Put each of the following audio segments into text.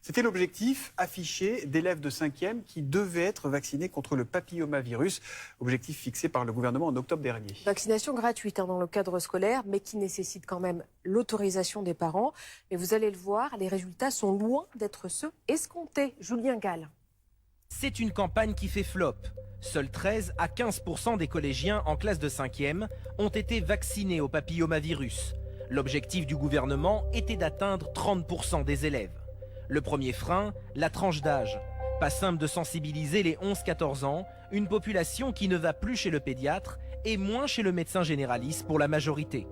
C'était l'objectif affiché d'élèves de 5e qui devaient être vaccinés contre le papillomavirus, objectif fixé par le gouvernement en octobre dernier. Vaccination gratuite dans le cadre scolaire, mais qui nécessite quand même l'autorisation des parents. Mais vous allez le voir, les résultats sont loin d'être ceux escomptés. Julien Gall. C'est une campagne qui fait flop. Seuls 13 à 15% des collégiens en classe de 5e ont été vaccinés au papillomavirus. L'objectif du gouvernement était d'atteindre 30% des élèves. Le premier frein, la tranche d'âge. Pas simple de sensibiliser les 11-14 ans, une population qui ne va plus chez le pédiatre et moins chez le médecin généraliste pour la majorité.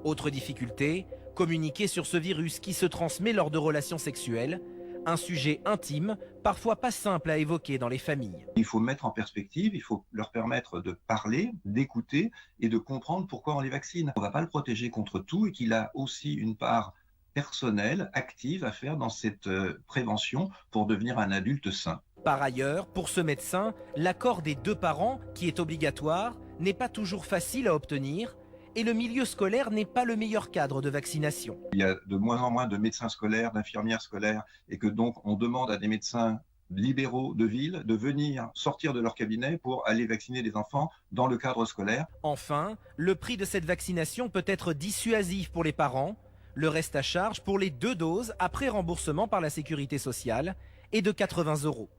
Autre difficulté, communiquer sur ce virus qui se transmet lors de relations sexuelles. Un sujet intime, parfois pas simple à évoquer dans les familles. Il faut mettre en perspective, il faut leur permettre de parler, d'écouter et de comprendre pourquoi on les vaccine. On ne va pas le protéger contre tout et qu'il a aussi une part personnelle, active à faire dans cette prévention pour devenir un adulte sain. Par ailleurs, pour ce médecin, l'accord des deux parents, qui est obligatoire, n'est pas toujours facile à obtenir et le milieu scolaire n'est pas le meilleur cadre de vaccination. Il y a de moins en moins de médecins scolaires, d'infirmières scolaires et que donc on demande à des médecins libéraux de ville de venir sortir de leur cabinet pour aller vacciner les enfants dans le cadre scolaire. Enfin, le prix de cette vaccination peut être dissuasif pour les parents. Le reste à charge pour les 2 doses après remboursement par la sécurité sociale est de 80 €.